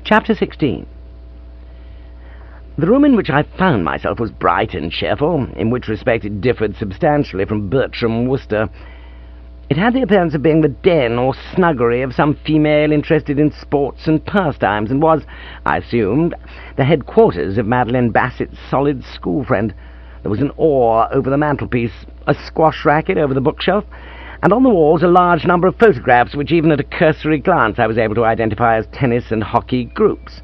Chapter 16. The room in which I found myself was bright and cheerful, in which respect it differed substantially from Bertram, Wooster. It had the appearance of being the den or snuggery of some female interested in sports and pastimes, and was, I assumed, the headquarters of Madeline Bassett's solid school friend. There was an oar over the mantelpiece, a squash racket over the bookshelf, and on the walls a large number of photographs which even at a cursory glance I was able to identify as tennis and hockey groups.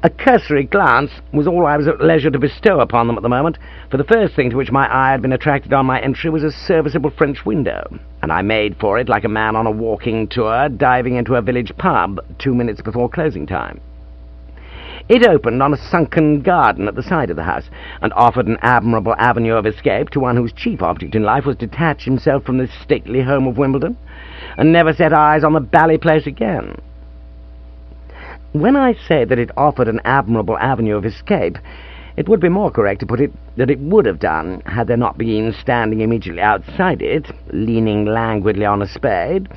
A cursory glance was all I was at leisure to bestow upon them at the moment, for the first thing to which my eye had been attracted on my entry was a serviceable French window, and I made for it like a man on a walking tour diving into a village pub 2 minutes before closing time. It opened on a sunken garden at the side of the house, and offered an admirable avenue of escape to one whose chief object in life was to detach himself from this stately home of Wimbledon, and never set eyes on the bally place again. When I say that it offered an admirable avenue of escape, it would be more correct to put it that it would have done, had there not been standing immediately outside it, leaning languidly on a spade,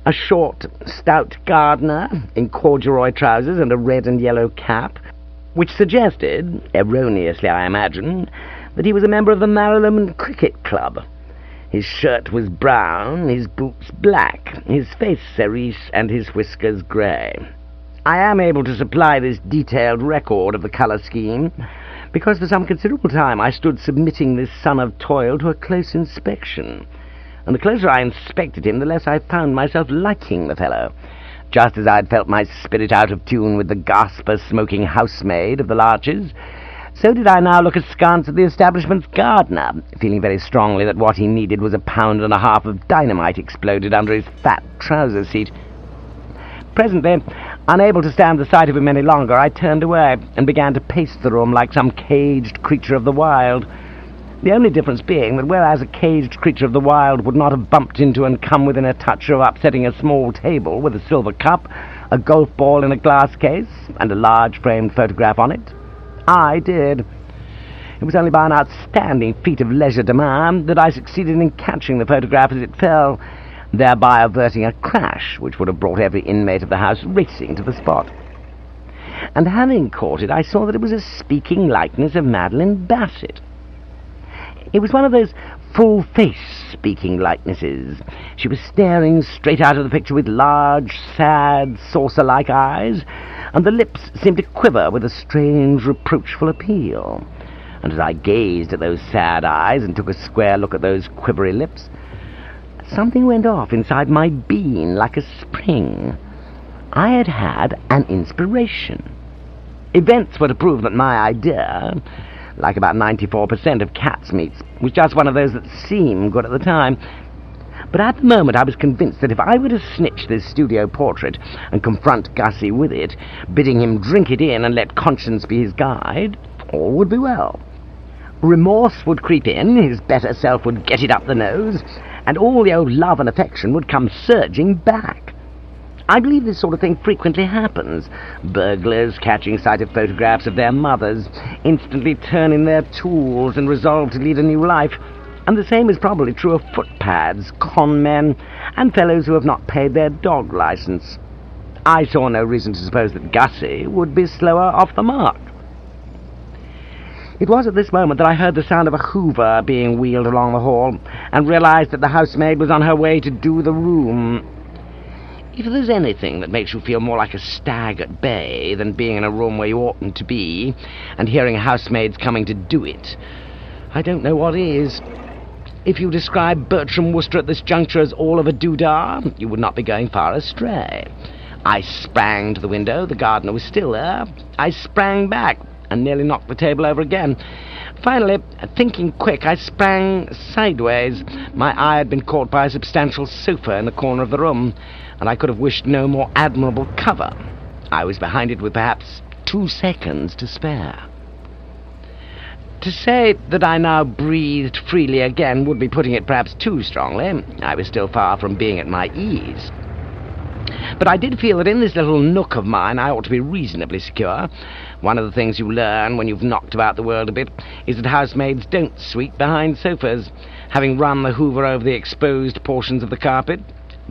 a short, stout gardener in corduroy trousers and a red and yellow cap, which suggested, erroneously I imagine, that he was a member of the Maryland Cricket Club. His shirt was brown, his boots black, his face cerise, and his whiskers grey. I am able to supply this detailed record of the colour scheme, because for some considerable time I stood submitting this son of toil to a close inspection, and the closer I inspected him, the less I found myself liking the fellow. Just as I had felt my spirit out of tune with the gasper-smoking housemaid of the Larches, so did I now look askance at the establishment's gardener, feeling very strongly that what he needed was 1.5 pounds of dynamite exploded under his fat trouser seat. Presently, unable to stand the sight of him any longer, I turned away and began to pace the room like some caged creature of the wild. The only difference being that whereas a caged creature of the wild would not have bumped into and come within a touch of upsetting a small table with a silver cup, a golf ball in a glass case, and a large framed photograph on it, I did. It was only by an outstanding feat of legerdemain that I succeeded in catching the photograph as it fell, thereby averting a crash which would have brought every inmate of the house racing to the spot. And having caught it, I saw that it was a speaking likeness of Madeline Bassett. It was one of those full-face speaking likenesses. She was staring straight out of the picture with large, sad, saucer-like eyes, and the lips seemed to quiver with a strange, reproachful appeal. And as I gazed at those sad eyes and took a square look at those quivery lips, something went off inside my being like a spring. I had had an inspiration. Events were to prove that my idea, like about 94% of cat's meats, was just one of those that seemed good at the time. But at the moment I was convinced that if I were to snitch this studio portrait and confront Gussie with it, bidding him drink it in and let conscience be his guide, all would be well. Remorse would creep in, his better self would get it up the nose, and all the old love and affection would come surging back. I believe this sort of thing frequently happens. Burglars, catching sight of photographs of their mothers, instantly turn in their tools and resolve to lead a new life. And the same is probably true of footpads, con men, and fellows who have not paid their dog license. I saw no reason to suppose that Gussie would be slower off the mark. It was at this moment that I heard the sound of a hoover being wheeled along the hall, and realized that the housemaid was on her way to do the room. If there's anything that makes you feel more like a stag at bay than being in a room where you oughtn't to be, and hearing housemaid's coming to do it, I don't know what is. If you describe Bertram Wooster at this juncture as all of a doodah, you would not be going far astray. I sprang to the window. The gardener was still there. I sprang back and nearly knocked the table over again. Finally, thinking quick, I sprang sideways. My eye had been caught by a substantial sofa in the corner of the room, and I could have wished no more admirable cover. I was behind it with perhaps 2 seconds to spare. To say that I now breathed freely again would be putting it perhaps too strongly. I was still far from being at my ease. But I did feel that in this little nook of mine I ought to be reasonably secure. One of the things you learn when you've knocked about the world a bit is that housemaids don't sweep behind sofas. Having run the hoover over the exposed portions of the carpet,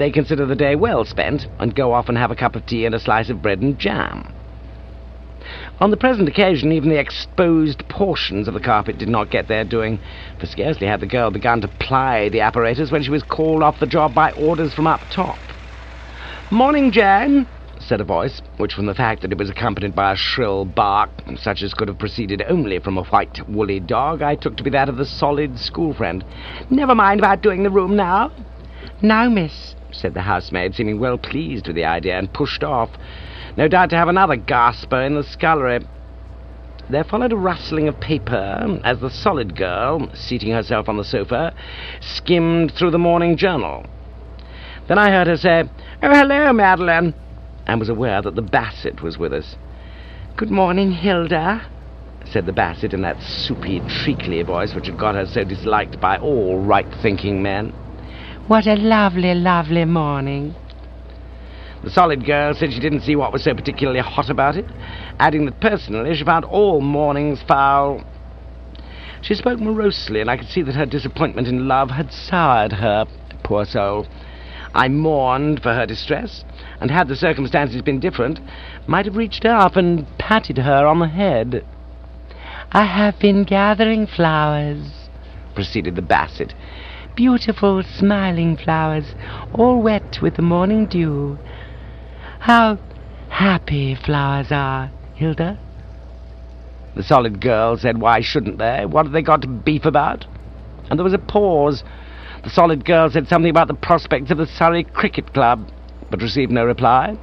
they consider the day well spent and go off and have a cup of tea and a slice of bread and jam. On the present occasion, even the exposed portions of the carpet did not get their doing, for scarcely had the girl begun to ply the apparatus when she was called off the job by orders from up top. "Morning, Jane," said a voice, which, from the fact that it was accompanied by a shrill bark, such as could have proceeded only from a white woolly dog, I took to be that of the solid school friend. "Never mind about doing the room now." "No, miss," said the housemaid, seeming well pleased with the idea, and pushed off, no doubt to have another gasper in the scullery. There followed a rustling of paper as the solid girl, seating herself on the sofa, skimmed through the morning journal. Then I heard her say, "Oh, hello, Madeline," and was aware that the Bassett was with us. "Good morning, Hilda," said the Bassett in that soupy, treacly voice which had got her so disliked by all right-thinking men. "What a lovely, lovely morning." The solid girl said she didn't see what was so particularly hot about it, adding that personally she found all mornings foul. She spoke morosely, and I could see that her disappointment in love had soured her, poor soul. I mourned for her distress, and had the circumstances been different, might have reached up and patted her on the head. "I have been gathering flowers," proceeded the Bassett. "Beautiful, smiling flowers, all wet with the morning dew. How happy flowers are, Hilda." The solid girl said, "Why shouldn't they? What have they got to beef about?" And there was a pause. The solid girl said something about the prospects of the Surrey Cricket Club, but received no reply.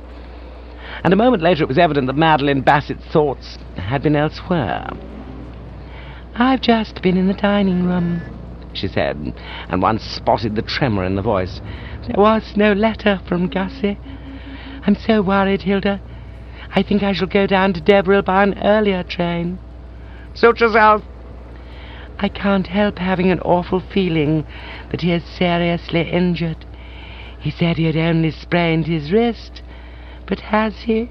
And a moment later it was evident that Madeline Bassett's thoughts had been elsewhere. "I've just been in the dining room," she said, and one spotted the tremor in the voice. "There was no letter from Gussie. I'm so worried, Hilda. I think I shall go down to Deverell by an earlier train." "Suit yourself." "I can't help having an awful feeling that he is seriously injured. He said he had only sprained his wrist, but has he?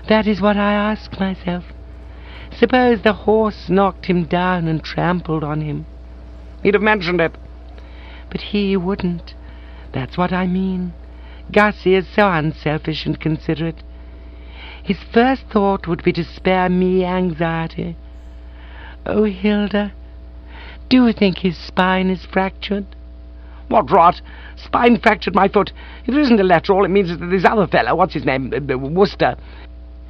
That is what I ask myself. Suppose the horse knocked him down and trampled on him." "He'd have mentioned it." "But he wouldn't. That's what I mean. Gussie is so unselfish and considerate. His first thought would be to spare me anxiety. Oh, Hilda, do you think his spine is fractured?" "What rot! Spine fractured my foot. If there isn't a letter, all it means is that this other fellow, what's his name, Wooster,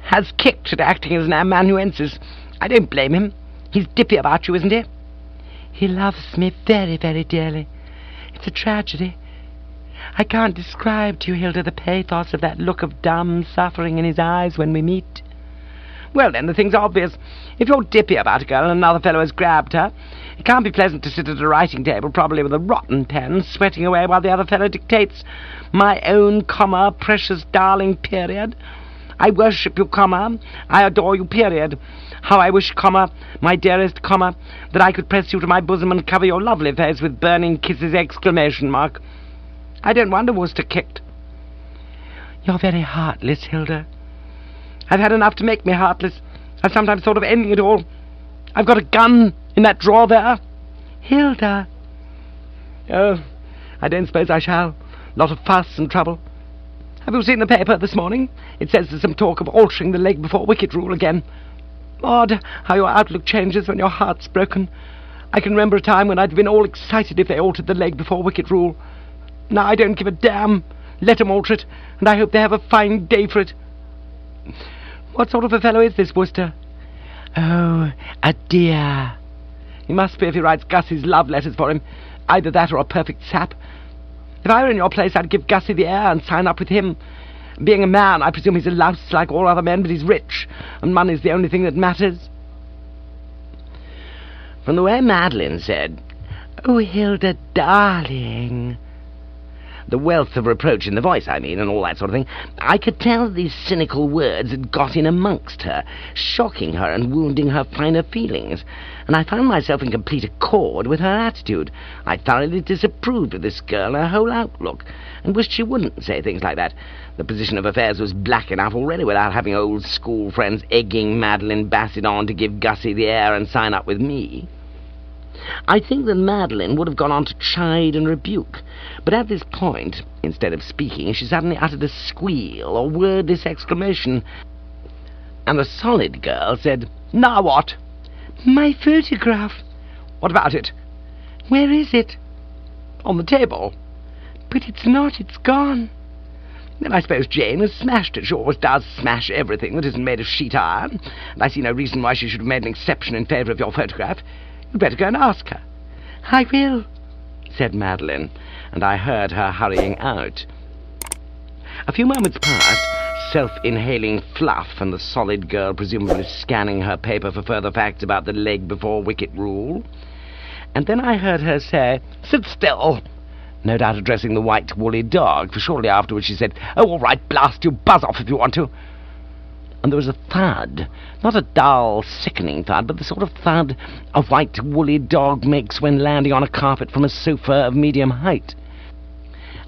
has kicked at acting as an amanuensis. I don't blame him. He's dippy about you, isn't he?" "He loves me very, very dearly. It's a tragedy. I can't describe to you, Hilda, the pathos of that look of dumb suffering in his eyes when we meet." "Well, then, the thing's obvious. If you're dippy about a girl and another fellow has grabbed her, it can't be pleasant to sit at a writing table, probably with a rotten pen, sweating away while the other fellow dictates. My own, comma, precious darling, period. I worship you, comma. I adore you, period. How I wish, comma, my dearest, comma, that I could press you to my bosom and cover your lovely face with burning kisses, exclamation mark. I don't wonder Wooster kicked." "You're very heartless, Hilda." "I've had enough to make me heartless. I've sometimes thought of ending it all. I've got a gun in that drawer there." "Hilda." "Oh, I don't suppose I shall. Lot of fuss and trouble. Have you seen the paper this morning? It says there's some talk of altering the leg before wicket rule again. Odd how your outlook changes when your heart's broken. I can remember a time when I'd been all excited if they altered the leg before wicket rule. Now I don't give a damn. Let 'em alter it, and I hope they have a fine day for it. What sort of a fellow is this Wooster?" "Oh, a dear." "He must be if he writes Gussie's love letters for him. Either that or a perfect sap. If I were in your place, I'd give Gussie the air and sign up with him. Being a man, I presume he's a louse like all other men, but he's rich, and money's the only thing that matters." From the way Madeline said, "Oh, Hilda, darling," the wealth of reproach in the voice, I mean, and all that sort of thing, I could tell these cynical words had got in amongst her, shocking her and wounding her finer feelings, and I found myself in complete accord with her attitude. I thoroughly disapproved of this girl and her whole outlook, and wished she wouldn't say things like that. The position of affairs was black enough already without having old school friends egging Madeline Bassett on to give Gussie the air and sign up with me. I think that Madeline would have gone on to chide and rebuke, but at this point, instead of speaking, she suddenly uttered a squeal or wordless exclamation, and the solid girl said, "Now what?" "My photograph." "What about it?" "Where is it?" "On the table." "But it's not, it's gone." "Then I suppose Jane has smashed it. She always does smash everything that isn't made of sheet iron, and I see no reason why she should have made an exception in favour of your photograph. You'd better go and ask her." "I will," said Madeline, and I heard her hurrying out. A few moments passed, self-inhaling fluff and the solid girl presumably scanning her paper for further facts about the leg before wicket rule. And then I heard her say, "Sit still," no doubt addressing the white woolly dog, for shortly afterwards she said, "Oh, all right, blast you, buzz off if you want to." And there was a thud, not a dull, sickening thud, but the sort of thud a white woolly dog makes when landing on a carpet from a sofa of medium height.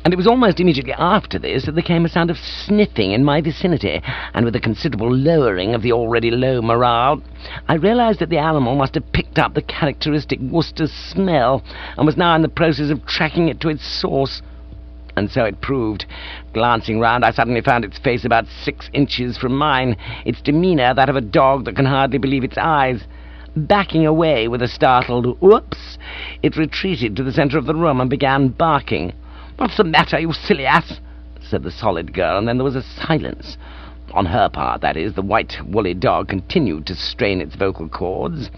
And it was almost immediately after this that there came a sound of sniffing in my vicinity, and with a considerable lowering of the already low morale, I realized that the animal must have picked up the characteristic Wooster smell, and was now in the process of tracking it to its source. And so it proved. Glancing round, I suddenly found its face about 6 inches from mine, its demeanour that of a dog that can hardly believe its eyes. Backing away with a startled "whoops," it retreated to the centre of the room and began barking. "What's the matter, you silly ass?" said the solid girl, and then there was a silence. On her part, that is. The white woolly dog continued to strain its vocal cords.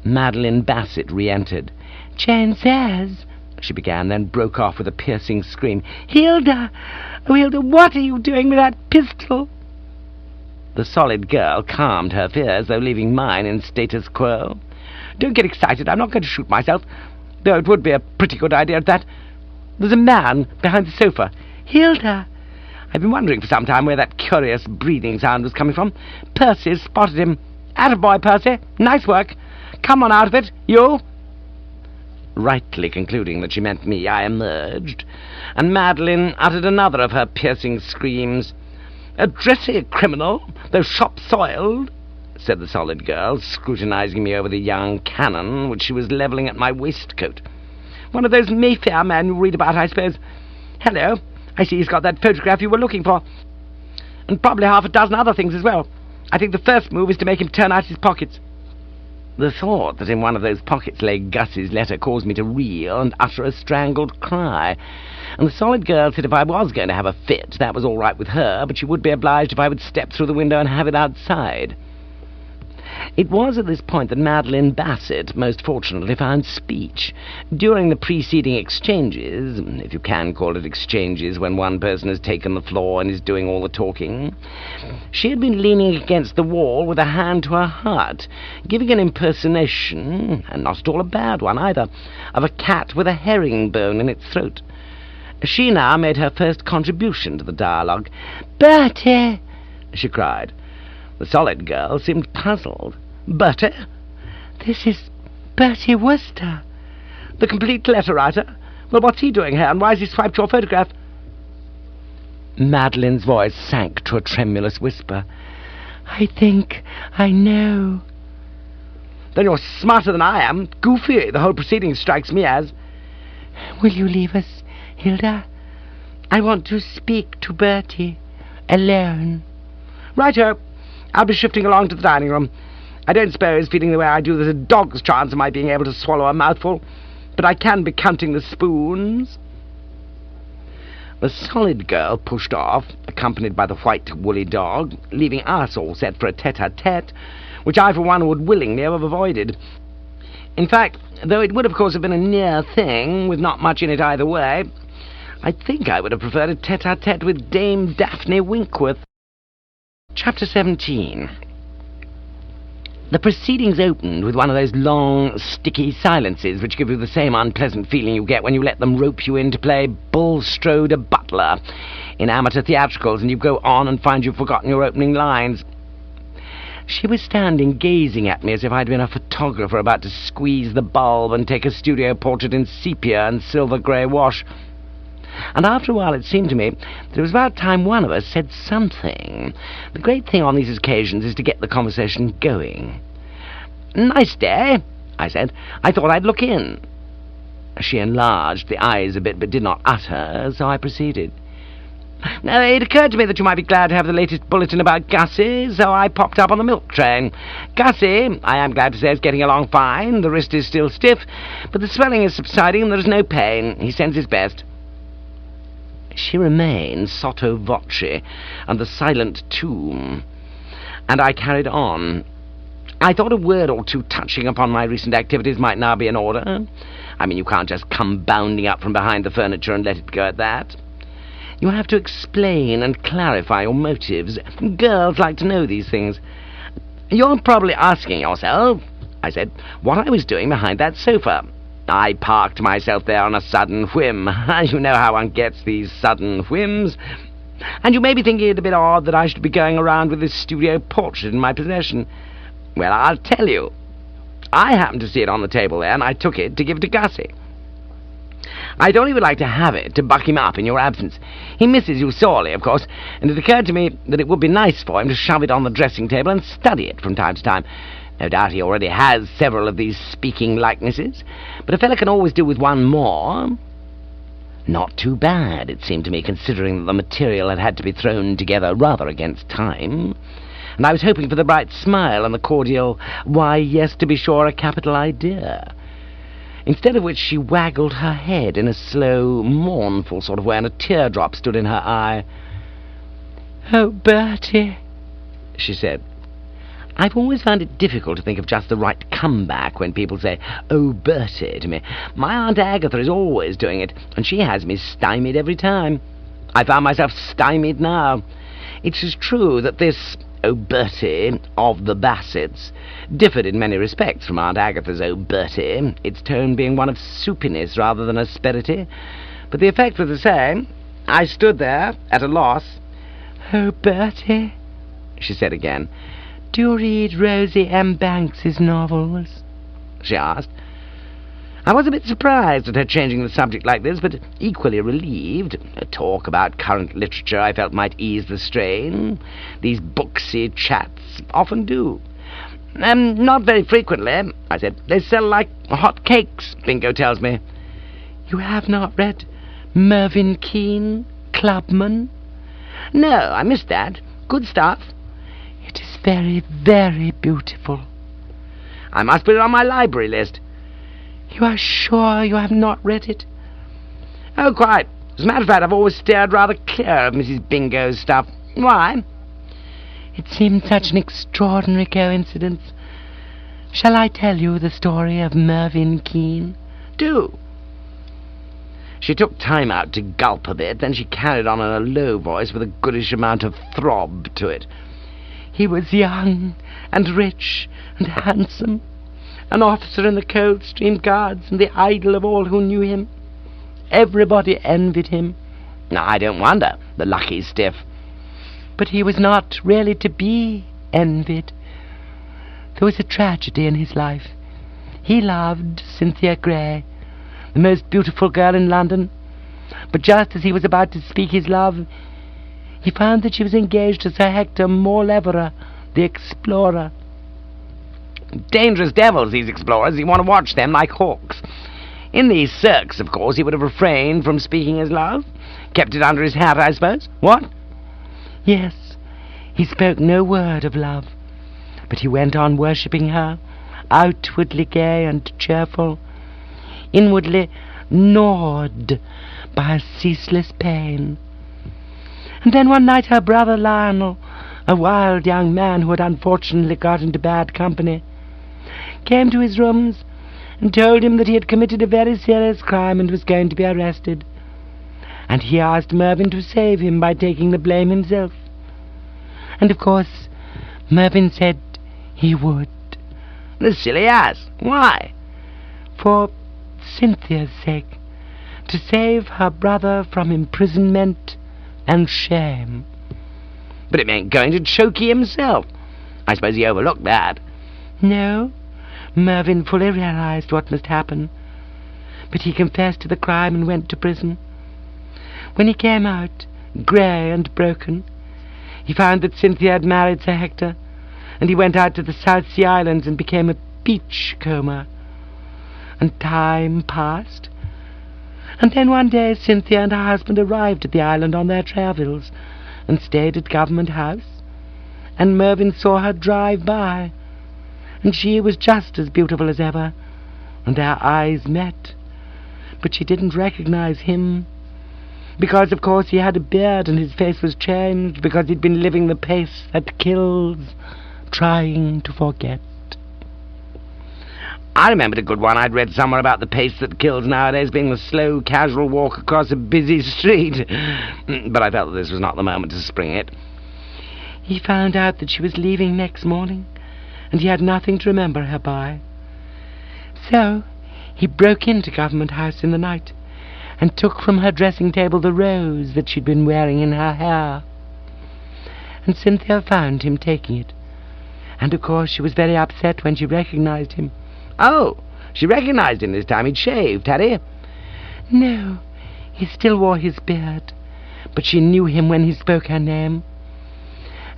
Madeline Bassett re-entered. "Jane says," she began, then broke off with a piercing scream. "Hilda! Oh, Hilda, what are you doing with that pistol?" The solid girl calmed her fears, though leaving mine in status quo. "Don't get excited. I'm not going to shoot myself, though it would be a pretty good idea at that. There's a man behind the sofa." "Hilda!" "I've been wondering for some time where that curious breathing sound was coming from. Percy's spotted him. Attaboy, Percy. Nice work. Come on out of it, you." Rightly concluding that she meant me, I emerged, and Madeline uttered another of her piercing screams. "A dressy criminal, though shop-soiled," said the solid girl, scrutinizing me over the young cannon which she was levelling at my waistcoat. "One of those Mayfair men you read about, I suppose. Hello, I see he's got that photograph you were looking for, and probably half a dozen other things as well. I think the first move is to make him turn out his pockets." The thought that in one of those pockets lay Gus's letter caused me to reel and utter a strangled cry, and the solid girl said if I was going to have a fit, that was all right with her, but she would be obliged if I would step through the window and have it outside. It was at this point that Madeline Bassett most fortunately found speech. During the preceding exchanges, if you can call it exchanges when one person has taken the floor and is doing all the talking, she had been leaning against the wall with a hand to her heart, giving an impersonation, and not at all a bad one either, of a cat with a herringbone in its throat. She now made her first contribution to the dialogue. "Bertie!" she cried. The solid girl seemed puzzled. "Bertie?" "This is Bertie Wooster." "The complete letter-writer? Well, what's he doing here, and why has he swiped your photograph?" Madeline's voice sank to a tremulous whisper. "I think I know." "Then you're smarter than I am. Goofy, the whole proceeding strikes me as." "Will you leave us, Hilda? I want to speak to Bertie. Alone." "Righto. I'll be shifting along to the dining room. I don't suppose, feeling the way I do, there's a dog's chance of my being able to swallow a mouthful, but I can be counting the spoons." The solid girl pushed off, accompanied by the white woolly dog, leaving us all set for a tete-a-tete, which I for one would willingly have avoided. In fact, though it would of course have been a near thing, with not much in it either way, I think I would have preferred a tete-a-tete with Dame Daphne Winkworth. Chapter 17. The proceedings opened with one of those long, sticky silences which give you the same unpleasant feeling you get when you let them rope you in to play Bulstrode a Butler in amateur theatricals and you go on and find you've forgotten your opening lines. She was standing gazing at me as if I'd been a photographer about to squeeze the bulb and take a studio portrait in sepia and silver-grey wash. And after a while it seemed to me that it was about time one of us said something. The great thing on these occasions is to get the conversation going. "Nice day," I said. "I thought I'd look in." She enlarged the eyes a bit, but did not utter, so I proceeded. "Now, it occurred to me that you might be glad to have the latest bulletin about Gussie, so I popped up on the milk train. Gussie, I am glad to say, is getting along fine. The wrist is still stiff, but the swelling is subsiding and there is no pain. He sends his best." She remained sotto voce, and the silent tomb, and I carried on. I thought a word or two touching upon my recent activities might now be in order. I mean, you can't just come bounding up from behind the furniture and let it go at that. You have to explain and clarify your motives. Girls like to know these things. "You're probably asking yourself," I said, "what I was doing behind that sofa. I parked myself there on a sudden whim. You know how one gets these sudden whims. And you may be thinking it a bit odd that I should be going around with this studio portrait in my possession. Well, I'll tell you. I happened to see it on the table there, and I took it to give to Gussie. I thought he would like to have it, to buck him up in your absence. He misses you sorely, of course, and it occurred to me that it would be nice for him to shove it on the dressing-table and study it from time to time. No doubt he already has several of these speaking likenesses, but a fellow can always do with one more. Not too bad, it seemed to me, considering that the material had to be thrown together rather against time. And I was hoping for the bright smile and the cordial, "Why, yes, to be sure, a capital idea." Instead of which she waggled her head in a slow, mournful sort of way, and a teardrop stood in her eye. "Oh, Bertie," she said. I've always found it difficult to think of just the right comeback when people say, "Oh, Bertie," to me. My Aunt Agatha is always doing it, and she has me stymied every time. I found myself stymied now. It is true that this "Oh, Bertie" of the Bassets differed in many respects from Aunt Agatha's "Oh, Bertie," its tone being one of soupiness rather than asperity, but the effect was the same. I stood there, at a loss. "Oh, Bertie," she said again, "do you read Rosie M. Banks's novels?" she asked. I was a bit surprised at her changing the subject like this, but equally relieved. A talk about current literature I felt might ease the strain. These booksy chats often do. "Not very frequently," I said. "They sell like hot cakes, Bingo tells me." "You have not read Mervyn Keane, Clubman?" "No, I missed that. Good stuff." "It is very, very beautiful." "I must put it on my library list." "You are sure you have not read it?" "Oh, quite. As a matter of fact, I've always steered rather clear of Mrs. Bingo's stuff. Why?" "It seemed such an extraordinary coincidence. Shall I tell you the story of Mervyn Keane?" "Do." She took time out to gulp a bit, then she carried on in a low voice with a goodish amount of throb to it. "He was young and rich and handsome, an officer in the Coldstream Guards, and the idol of all who knew him. Everybody envied him." "I don't wonder, the lucky stiff." "But he was not really to be envied. There was a tragedy in his life. He loved Cynthia Grey, the most beautiful girl in London, but just as he was about to speak his love, he found that she was engaged to Sir Hector Morleverer, the explorer. Dangerous devils, these explorers. You want to watch them like hawks. In these cirques, of course, he would have refrained from speaking his love. Kept it under his hat, I suppose. What?" "Yes, he spoke no word of love, but he went on worshipping her, outwardly gay and cheerful, inwardly gnawed by a ceaseless pain. And then one night her brother Lionel, a wild young man who had unfortunately got into bad company, came to his rooms and told him that he had committed a very serious crime and was going to be arrested. And he asked Mervyn to save him by taking the blame himself. And of course Mervyn said he would." "The silly ass! Why?" "For Cynthia's sake, to save her brother from imprisonment and shame." "But it meant going to Chokey himself. I suppose he overlooked that." "No, Mervyn fully realized what must happen, but he confessed to the crime and went to prison. When he came out, grey and broken, he found that Cynthia had married Sir Hector, and he went out to the South Sea Islands and became a beachcomber, and time passed. And then one day Cynthia and her husband arrived at the island on their travels and stayed at Government House, and Mervyn saw her drive by, and she was just as beautiful as ever, and their eyes met, but she didn't recognize him, because, of course, he had a beard and his face was changed, because he'd been living the pace that kills, trying to forget. I remembered a good one I'd read somewhere about the pace that kills nowadays being the slow, casual walk across a busy street, but I felt that this was not the moment to spring it. He found out that she was leaving next morning, and he had nothing to remember her by. So he broke into Government House in the night and took from her dressing table the rose that she'd been wearing in her hair. And Cynthia found him taking it, and of course she was very upset when she recognized him. Oh, she recognized him this time. He'd shaved, had he? No, he still wore his beard, but she knew him when he spoke her name.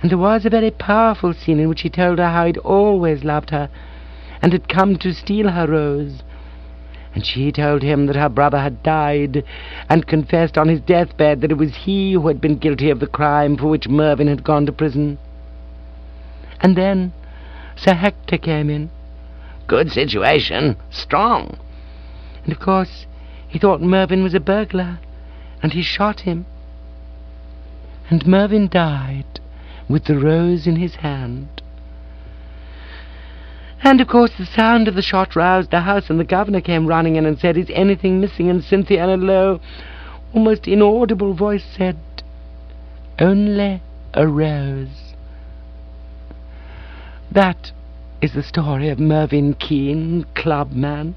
And there was a very powerful scene in which he told her how he'd always loved her, and had come to steal her rose. And she told him that her brother had died, and confessed on his deathbed that it was he who had been guilty of the crime for which Mervyn had gone to prison. And then Sir Hector came in. Good situation. Strong. And, of course, he thought Mervyn was a burglar, and he shot him. And Mervyn died with the rose in his hand. And, of course, the sound of the shot roused the house, and the governor came running in and said, "Is anything missing?" And Cynthia, in a low, almost inaudible voice, said, "Only a rose." That is the story of Mervyn Keene, clubman.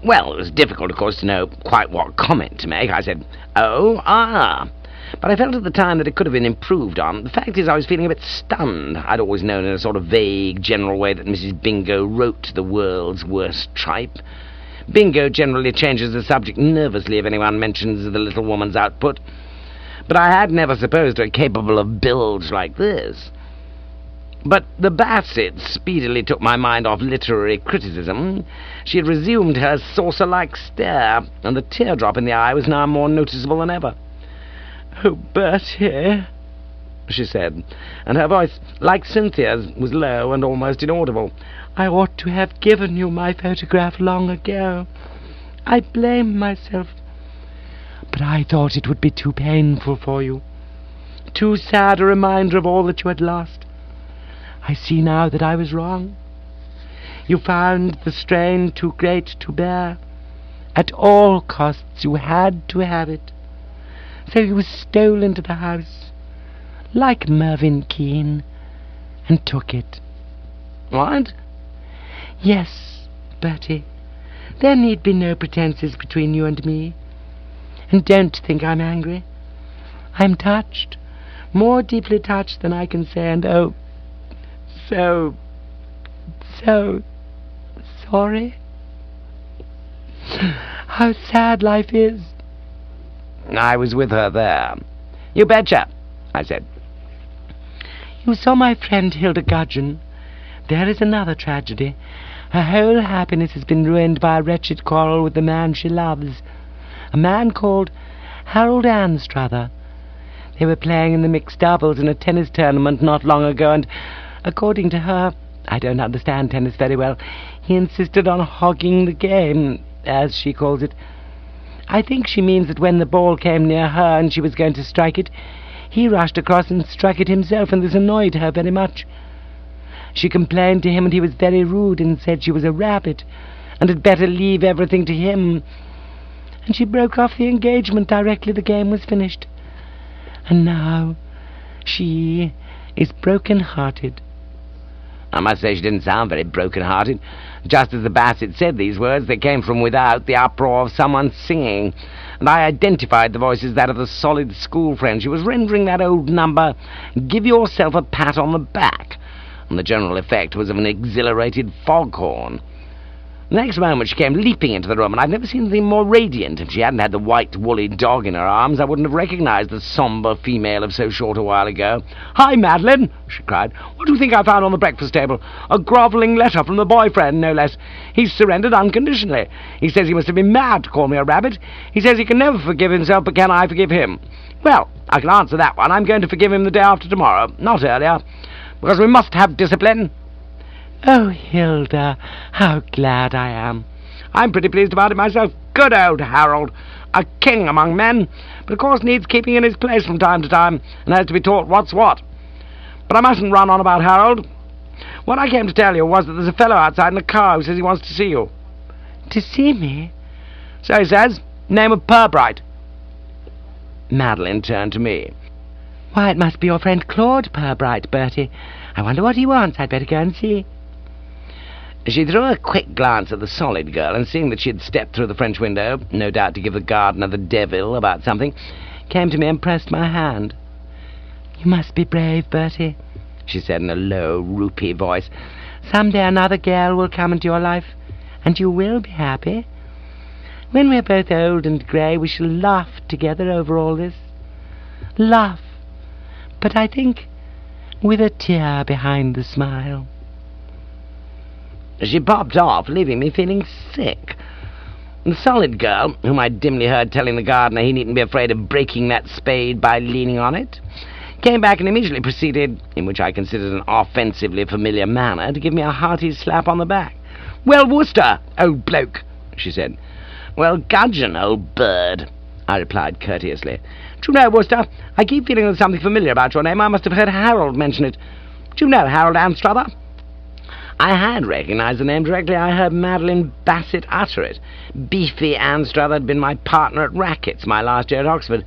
Well, it was difficult, of course, to know quite what comment to make. I said, "Oh, ah." But I felt at the time that it could have been improved on. The fact is, I was feeling a bit stunned. I'd always known in a sort of vague, general way that Mrs. Bingo wrote the world's worst tripe. Bingo generally changes the subject nervously if anyone mentions the little woman's output. But I had never supposed her capable of bilge like this. But the Bassett speedily took my mind off literary criticism. She had resumed her saucer-like stare, and the teardrop in the eye was now more noticeable than ever. "Oh, Bertie," she said, and her voice, like Cynthia's, was low and almost inaudible. "I ought to have given you my photograph long ago. I blame myself. But I thought it would be too painful for you, too sad a reminder of all that you had lost. I see now that I was wrong. You found the strain too great to bear. At all costs you had to have it. So you stole into the house, like Mervyn Keene, and took it." "What?" "Yes, Bertie. There need be no pretences between you and me. And don't think I'm angry. I'm touched, more deeply touched than I can say, and oh, so sorry. How sad life is." I was with her there. "You betcha," I said. "You saw my friend Hilda Gudgeon. There is another tragedy. Her whole happiness has been ruined by a wretched quarrel with the man she loves, a man called Harold Anstruther. They were playing in the mixed doubles in a tennis tournament not long ago, and, according to her, I don't understand tennis very well, he insisted on hogging the game, as she calls it. I think she means that when the ball came near her and she was going to strike it, he rushed across and struck it himself, and this annoyed her very much. She complained to him, and he was very rude and said she was a rabbit and had better leave everything to him. And she broke off the engagement directly the game was finished. And now she is broken-hearted." I must say she didn't sound very broken-hearted. Just as the Bassett said these words, there came from without the uproar of someone singing, and I identified the voice as that of the solid school friend. She was rendering that old number, "Give yourself a pat on the back," and the general effect was of an exhilarated foghorn. The next moment she came leaping into the room, and I've never seen anything more radiant. If she hadn't had the white, woolly dog in her arms, I wouldn't have recognised the sombre female of so short a while ago. "Hi, Madeline!" she cried. "What do you think I found on the breakfast table? A grovelling letter from the boyfriend, no less. He's surrendered unconditionally. He says he must have been mad to call me a rabbit. He says he can never forgive himself, but can I forgive him? Well, I can answer that one. I'm going to forgive him the day after tomorrow, not earlier, because we must have discipline." "Oh, Hilda, how glad I am." "I'm pretty pleased about it myself. Good old Harold. A king among men, but of course needs keeping in his place from time to time, and has to be taught what's what. But I mustn't run on about Harold. What I came to tell you was that there's a fellow outside in a car who says he wants to see you." "To see me?" "So he says. Name of Pirbright." Madeline turned to me. "Why, it must be your friend Claude Pirbright, Bertie. I wonder what he wants. I'd better go and see." She threw a quick glance at the solid girl, and seeing that she had stepped through the French window, no doubt to give the gardener the devil about something, came to me and pressed my hand. "You must be brave, Bertie," she said in a low, roopy voice. "Some day another girl will come into your life, and you will be happy. When we're both old and grey, we shall laugh together over all this. Laugh, but I think with a tear behind the smile." She popped off, leaving me feeling sick. The solid girl, whom I dimly heard telling the gardener he needn't be afraid of breaking that spade by leaning on it, came back and immediately proceeded, in which I considered an offensively familiar manner, to give me a hearty slap on the back. "Well, Wooster, old bloke," she said. "Well, gudgeon, old bird," I replied courteously. "Do you know, Wooster, I keep feeling there's something familiar about your name. I must have heard Harold mention it. Do you know Harold Anstruther?" I had recognised the name directly I heard Madeline Bassett utter it. Beefy Anstruther had been my partner at rackets my last year at Oxford,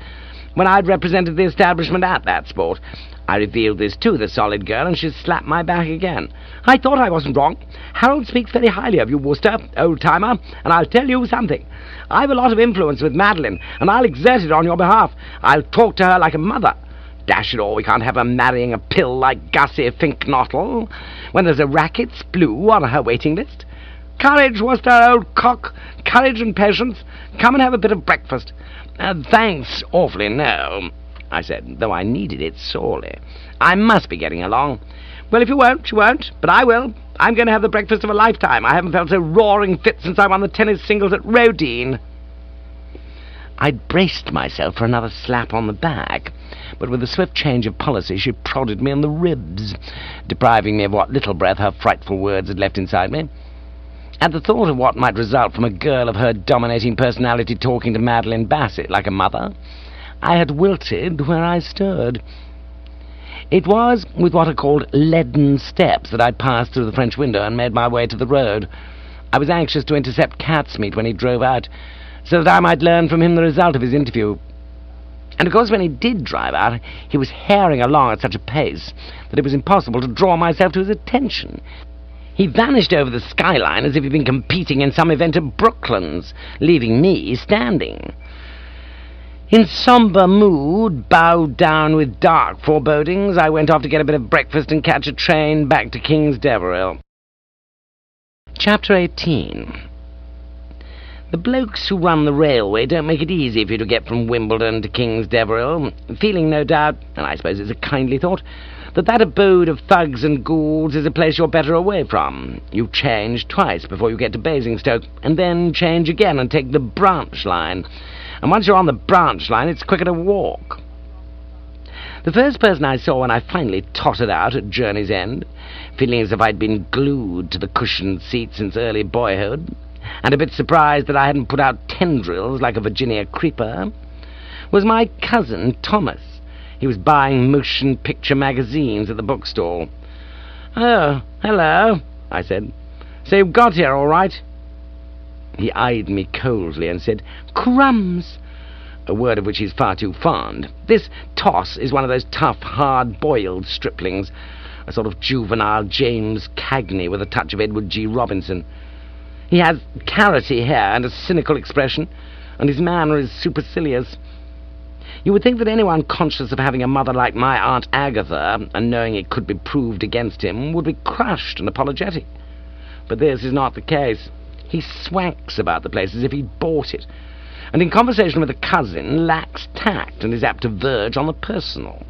when I'd represented the establishment at that sport. I revealed this to the solid girl, and she slapped my back again. "I thought I wasn't wrong. Harold speaks very highly of you, Wooster, old-timer, and I'll tell you something. I've a lot of influence with Madeline, and I'll exert it on your behalf. I'll talk to her like a mother. Dash it all, we can't have her marrying a pill like Gussie Finknottle when there's a racket splue on her waiting list. Courage, Wooster, old cock, courage and patience. Come and have a bit of breakfast." "Thanks awfully, no," I said, though I needed it sorely. "I must be getting along." "Well, if you won't, you won't, but I will. I'm going to have the breakfast of a lifetime. I haven't felt so roaring fit since I won the tennis singles at Rodine." I'd braced myself for another slap on the back, but with a swift change of policy she prodded me in the ribs, depriving me of what little breath her frightful words had left inside me. At the thought of what might result from a girl of her dominating personality talking to Madeline Bassett like a mother, I had wilted where I stood. It was with what are called leaden steps that I passed through the French window and made my way to the road. I was anxious to intercept Catsmeat when he drove out, so that I might learn from him the result of his interview. And of course when he did drive out, he was herring along at such a pace that it was impossible to draw myself to his attention. He vanished over the skyline as if he'd been competing in some event at Brooklands, leaving me standing. In sombre mood, bowed down with dark forebodings, I went off to get a bit of breakfast and catch a train back to King's Deverill. Chapter 18. The blokes who run the railway don't make it easy for you to get from Wimbledon to King's Deverill, feeling no doubt, and I suppose it's a kindly thought, that abode of thugs and ghouls is a place you're better away from. You change twice before you get to Basingstoke, and then change again and take the branch line. And once you're on the branch line, it's quicker to walk. The first person I saw when I finally tottered out at Journey's End, feeling as if I'd been glued to the cushioned seat since early boyhood, and a bit surprised that I hadn't put out tendrils like a Virginia creeper, was my cousin Thomas. He was buying motion picture magazines at the bookstall. "Oh, hello," I said. "So you've got here all right?" He eyed me coldly and said, "Crumbs," a word of which he's far too fond. This Toss is one of those tough, hard-boiled striplings, a sort of juvenile James Cagney with a touch of Edward G. Robinson. He has carroty hair and a cynical expression, and his manner is supercilious. You would think that anyone conscious of having a mother like my Aunt Agatha, and knowing it could be proved against him, would be crushed and apologetic. But this is not the case. He swanks about the place as if he'd bought it, and in conversation with a cousin lacks tact and is apt to verge on the personal.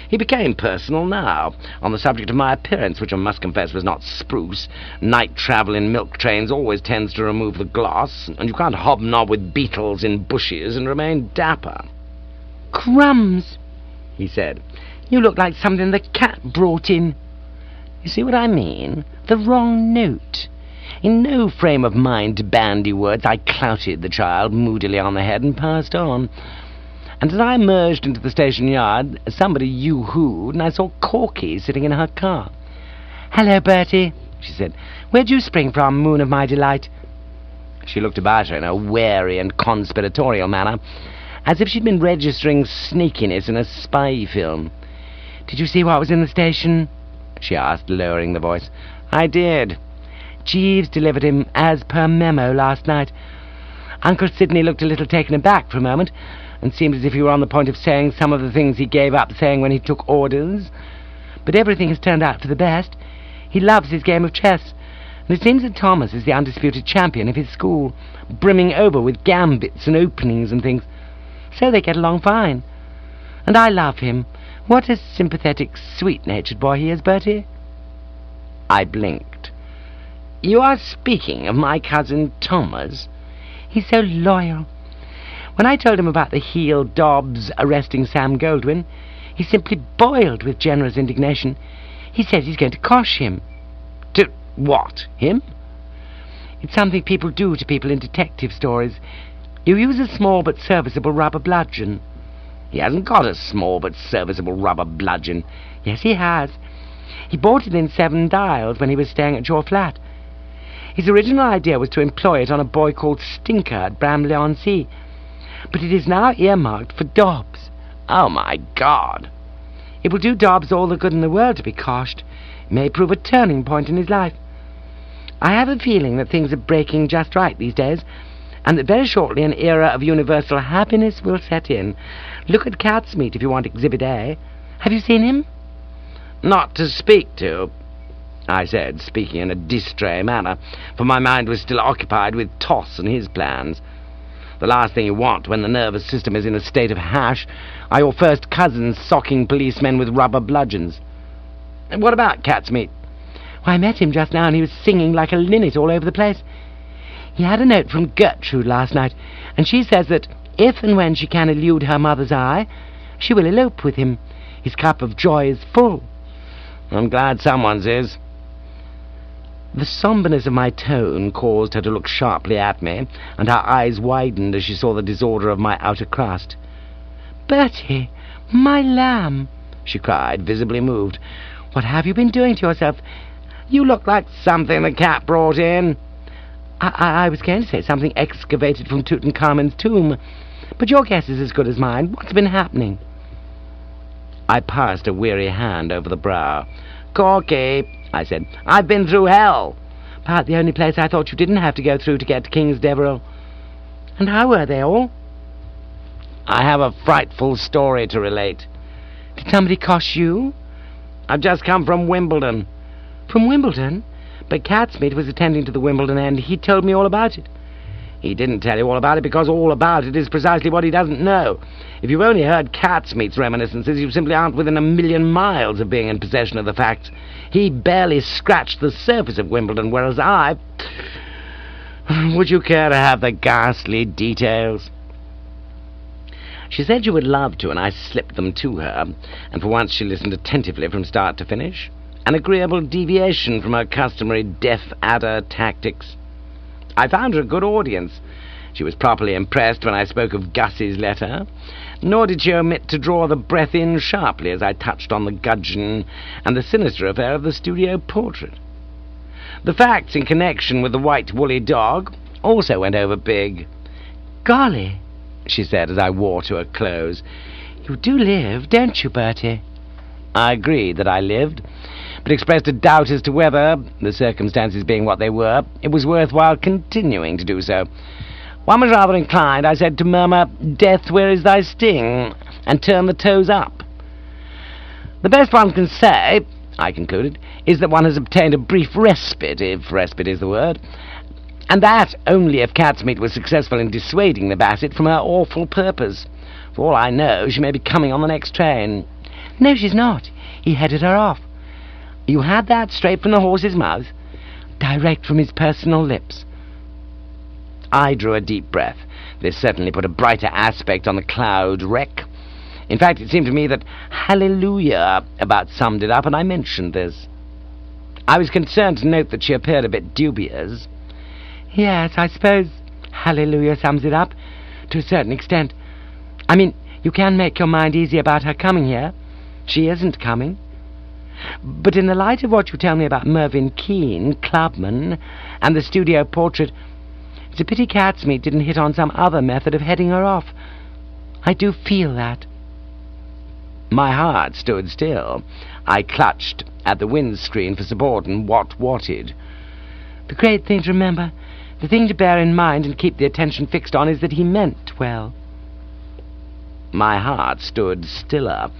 He became personal now, on the subject of my appearance, which I must confess was not spruce. Night travel in milk trains always tends to remove the gloss, and you can't hobnob with beetles in bushes and remain dapper. "Crumbs," he said. "You look like something the cat brought in." You see what I mean? The wrong note. In no frame of mind to bandy words, I clouted the child moodily on the head and passed on. And as I emerged into the station yard, somebody yoo-hooed, and I saw Corky sitting in her car. "Hello, Bertie," she said. "Where'd you spring from, moon of my delight?" She looked about her in a wary and conspiratorial manner, as if she'd been registering sneakiness in a spy film. "Did you see what was in the station?" she asked, lowering the voice. "I did." "Jeeves delivered him as per memo last night." Uncle Sidney looked a little taken aback for a moment, and seemed as if he were on the point of saying some of the things he gave up saying when he took orders. But everything has turned out for the best. He loves his game of chess, and it seems that Thomas is the undisputed champion of his school, brimming over with gambits and openings and things. So they get along fine. And I love him. What a sympathetic, sweet-natured boy he is, Bertie. I blinked. "You are speaking of my cousin Thomas?" "He's so loyal. When I told him about the heel Dobbs arresting Sam Goldwyn, he simply boiled with generous indignation. He says he's going to cosh him." "To what? Him?" "It's something people do to people in detective stories. You use a small but serviceable rubber bludgeon." "He hasn't got a small but serviceable rubber bludgeon." "Yes, he has. He bought it in 7 Dials when he was staying at your flat. His original idea was to employ it on a boy called Stinker at Bramley-on-Sea, but it is now earmarked for Dobbs." "Oh, my God!" "It will do Dobbs all the good in the world to be coshed. It may prove a turning point in his life. I have a feeling that things are breaking just right these days, and that very shortly an era of universal happiness will set in. Look at Catsmeat if you want Exhibit A. Have you seen him?" "Not to speak to," I said, speaking in a distrait manner, for my mind was still occupied with Toss and his plans. The last thing you want when the nervous system is in a state of hash are your first cousins socking policemen with rubber bludgeons. "What about Catsmeat?" "Why, I met him just now, and he was singing like a linnet all over the place. He had a note from Gertrude last night, and she says that if and when she can elude her mother's eye, she will elope with him. His cup of joy is full." "I'm glad someone's is." The sombreness of my tone caused her to look sharply at me, and her eyes widened as she saw the disorder of my outer crust. "Bertie, my lamb," she cried, visibly moved. "What have you been doing to yourself? You look like something the cat brought in." I was going to say something excavated from Tutankhamun's tomb, but your guess is as good as mine. What's been happening?" I passed a weary hand over the brow. "Corky," I said, "I've been through hell." "About the only place I thought you didn't have to go through to get to King's Deverell. And how were they all?" "I have a frightful story to relate." "Did somebody cosh you?" "I've just come from Wimbledon." "From Wimbledon? But Catsmeat was attending to the Wimbledon end. He told me all about it." "He didn't tell you all about it because all about it is precisely what he doesn't know. If you've only heard Catsmeat's reminiscences, you simply aren't within 1,000,000 miles of being in possession of the facts. He barely scratched the surface of Wimbledon, whereas I... Would you care to have the ghastly details?" She said she would love to, and I slipped them to her, and for once she listened attentively from start to finish. An agreeable deviation from her customary deaf adder tactics. I found her a good audience. She was properly impressed when I spoke of Gus's letter, nor did she omit to draw the breath in sharply as I touched on the gudgeon and the sinister affair of the studio portrait. The facts in connection with the white woolly dog also went over big. "Golly," she said as I wore to a close, "you do live, don't you, Bertie?" I agreed that I lived, but expressed a doubt as to whether, the circumstances being what they were, it was worthwhile continuing to do so. One was rather inclined, I said, to murmur, "Death, where is thy sting?" and turn the toes up. "The best one can say," I concluded, "is that one has obtained a brief respite, if respite is the word, And that only if Catsmeat was successful in dissuading the Basset from her awful purpose. For all I know, she may be coming on the next train. No, she's not. He headed her off. You had that straight from the horse's mouth? Direct from his personal lips. I drew a deep breath. This certainly put a brighter aspect on the cloud wreck. In fact, it seemed to me that hallelujah about summed it up, and I mentioned this. I was concerned to note that she appeared a bit dubious. Yes, I suppose hallelujah sums it up, to a certain extent. I mean, you can make your mind easy about her coming here. She isn't coming. But in the light of what you tell me about Mervyn Keane, clubman, and the studio portrait, it's a pity Catsmeat didn't hit on some other method of heading her off. I do feel that. My heart stood still. I clutched at the windscreen for support and what-whatted. The great thing to remember, the thing to bear in mind and keep the attention fixed on is that he meant well. My heart stood stiller.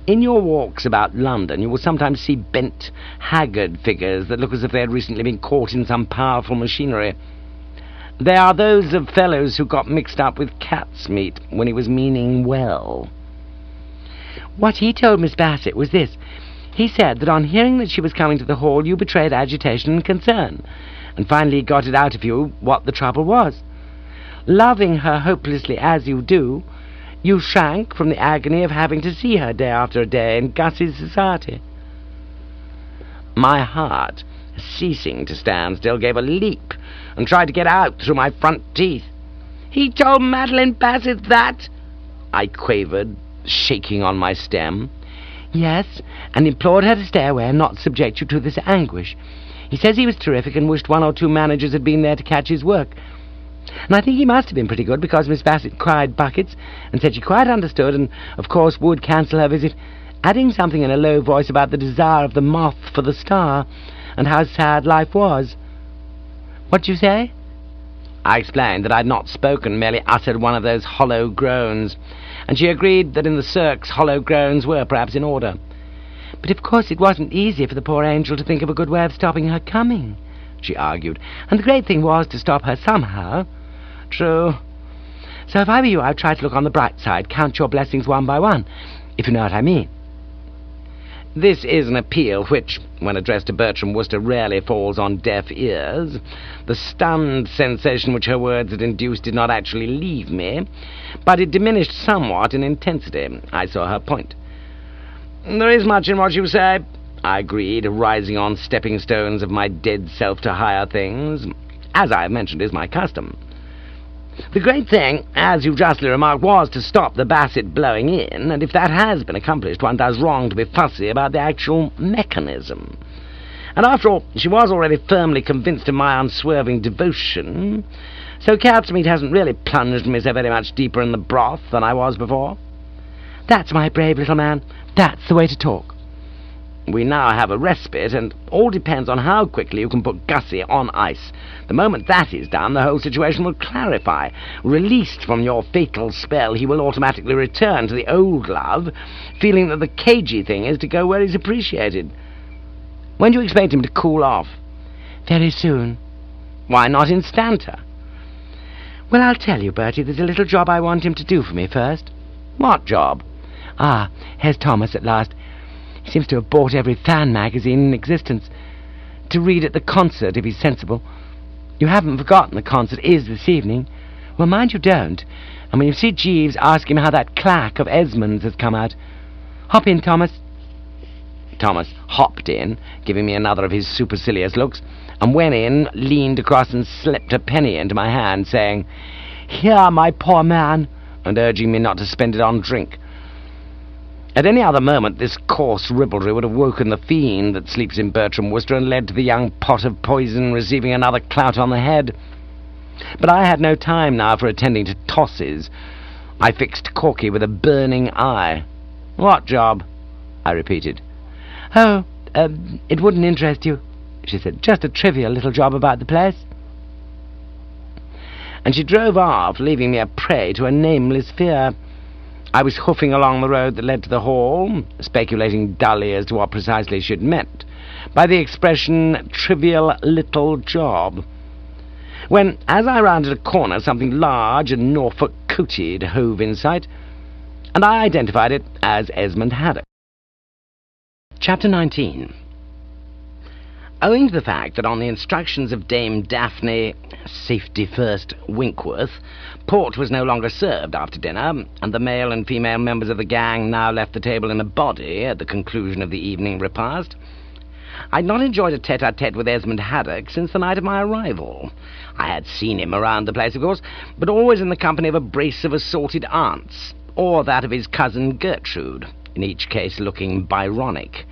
In your walks about London, you will sometimes see bent, haggard figures that look as if they had recently been caught in some powerful machinery. They are those of fellows who got mixed up with Catsmeat when he was meaning well. What he told Miss Basset was this. He said that on hearing that she was coming to the hall, you betrayed agitation and concern, and finally got it out of you what the trouble was. Loving her hopelessly as you do, you shrank from the agony of having to see her day after day in Gus's society. My heart, ceasing to stand still, gave a leap and tried to get out through my front teeth. "He told Madeline Basset that?" I quavered, shaking on my stem. "Yes, and implored her to stay away and not subject you to this anguish. He says he was terrific and wished one or two managers had been there to catch his work. And I think he must have been pretty good, because Miss Basset cried buckets and said she quite understood and, of course, would cancel her visit, adding something in a low voice about the desire of the moth for the star and how sad life was. What do you say?" I explained that I had not spoken, merely uttered one of those hollow groans, and she agreed that in the circs hollow groans were perhaps in order. "But of course it wasn't easy for the poor angel to think of a good way of stopping her coming," she argued, "and the great thing was to stop her somehow." "True. So if I were you, I'd try to look on the bright side, count your blessings one by one, if you know what I mean." This is an appeal which, when addressed to Bertram Wooster, rarely falls on deaf ears. The stunned sensation which her words had induced did not actually leave me, but it diminished somewhat in intensity. I saw her point. "There is much in what you say," I agreed, rising on stepping stones of my dead self to higher things, as I have mentioned is my custom. The great thing, as you justly remarked, was to stop the Basset blowing in, and if that has been accomplished, one does wrong to be fussy about the actual mechanism. And after all, she was already firmly convinced of my unswerving devotion, so Catsmeat hasn't really plunged me so very much deeper in the broth than I was before. "That's my brave little man. That's the way to talk." We now have a respite, and all depends on how quickly you can put Gussie on ice. The moment that is done, the whole situation will clarify. Released from your fatal spell, he will automatically return to the old love, feeling that the cagey thing is to go where he's appreciated. When do you expect him to cool off? "Very soon." "Why not instanter?" "Well, I'll tell you, Bertie, there's a little job I want him to do for me first." "What job?" "Ah, here's Thomas at last. He seems to have bought every fan magazine in existence. To read at the concert, if he's sensible. You haven't forgotten the concert is this evening? Well, mind you don't. And when you see Jeeves, ask him how that clack of Esmond's has come out. Hop in, Thomas." Thomas hopped in, giving me another of his supercilious looks, and when in, leaned across and slipped a penny into my hand, saying, "Here, my poor man," and urging me not to spend it on drink. At any other moment this coarse ribaldry would have woken the fiend that sleeps in Bertram Wooster and led to the young pot of poison receiving another clout on the head. But I had no time now for attending to tosses. I fixed Corky with a burning eye. "What job?" I repeated. "Oh, it wouldn't interest you," she said. "Just a trivial little job about the place." And she drove off, leaving me a prey to a nameless fear. I was hoofing along the road that led to the hall, speculating dully as to what precisely she had meant by the expression "trivial little job." when, as I rounded a corner, something large and Norfolk-coated hove in sight, and I identified it as Esmond Haddock. Chapter 19. Owing to the fact that on the instructions of Dame Daphne, safety first, Winkworth, port was no longer served after dinner, and the male and female members of the gang now left the table in a body at the conclusion of the evening repast, I'd not enjoyed a tete-a-tete with Esmond Haddock since the night of my arrival. I had seen him around the place, of course, but always in the company of a brace of assorted aunts, or that of his cousin Gertrude, in each case looking Byronic.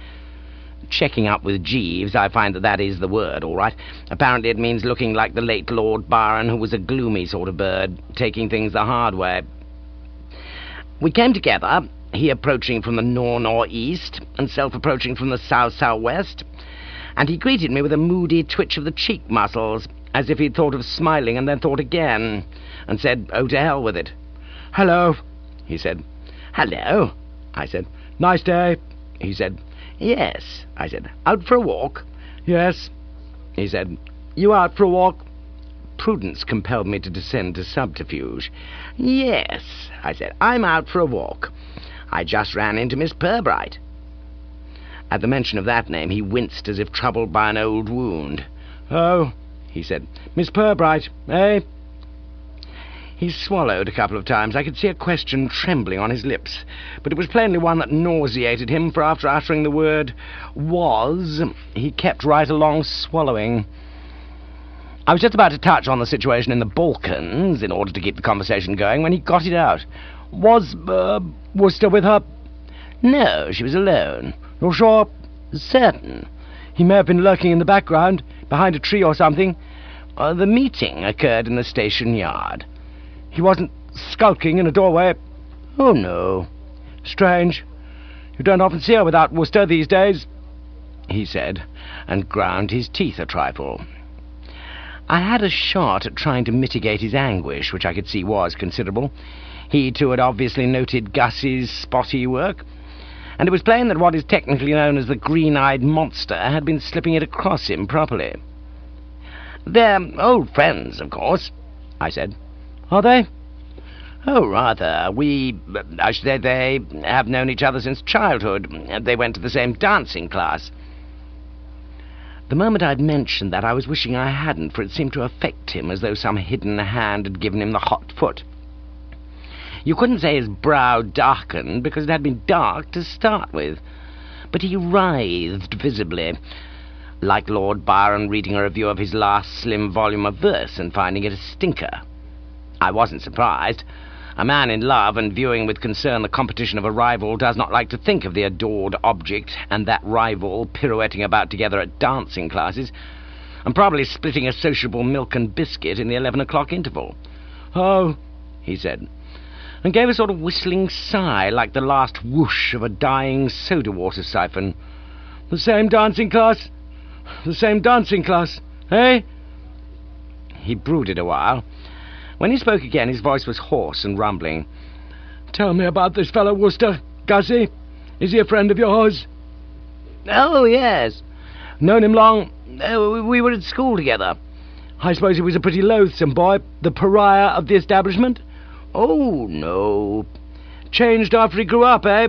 Checking up with Jeeves, I find that is the word, all right. Apparently it means looking like the late Lord Byron, who was a gloomy sort of bird, taking things the hard way. We came together, he approaching from the nor'-nor'-east, and self approaching from the south-south-west, and he greeted me with a moody twitch of the cheek muscles, as if he'd thought of smiling and then thought again, and said, "Oh, to hell with it." "Hello," he said. "Hello," I said. "Nice day," he said. "Yes," I said. "Out for a walk?" "Yes," he said. "You out for a walk?" Prudence compelled me to descend to subterfuge. "Yes," I said. "I'm out for a walk. I just ran into Miss Pirbright." At the mention of that name he winced as if troubled by an old wound. "Oh," he said. "Miss Pirbright, eh?" He swallowed a couple of times. I could see a question trembling on his lips, but it was plainly one that nauseated him, for after uttering the word "was," he kept right along swallowing. I was just about to touch on the situation in the Balkans, in order to keep the conversation going, when he got it out. "Was, Wooster with her?" "No, she was alone." "You're sure?" "Certain." "He may have been lurking in the background, behind a tree or something." "The meeting occurred in the station yard." "He wasn't skulking in a doorway?" "Oh, no." "Strange. You don't often see her without Wooster these days," he said, and ground his teeth a trifle. I had a shot at trying to mitigate his anguish, which I could see was considerable. He, too, had obviously noted Gussie's spotty work, and it was plain that what is technically known as the green-eyed monster had been slipping it across him properly. "They're old friends, of course," I said. "Are they?" "Oh, rather. I should say they have known each other since childhood. They went to the same dancing class." The moment I'd mentioned that, I was wishing I hadn't, for it seemed to affect him as though some hidden hand had given him the hot foot. You couldn't say his brow darkened, because it had been dark to start with, but he writhed visibly, like Lord Byron reading a review of his last slim volume of verse and finding it a stinker. I wasn't surprised. A man in love and viewing with concern the competition of a rival does not like to think of the adored object and that rival pirouetting about together at dancing classes, and probably splitting a sociable milk and biscuit in the 11 o'clock interval. "Oh," he said, and gave a sort of whistling sigh, like the last whoosh of a dying soda-water siphon. "The same dancing class? The same dancing class, eh?" He brooded a while. When he spoke again, his voice was hoarse and rumbling. "Tell me about this fellow Wooster, Gussie. Is he a friend of yours?" "Oh, yes." "Known him long?" "We were at school together." "I suppose he was a pretty loathsome boy, the pariah of the establishment?" "Oh, no." "Changed after he grew up, eh?"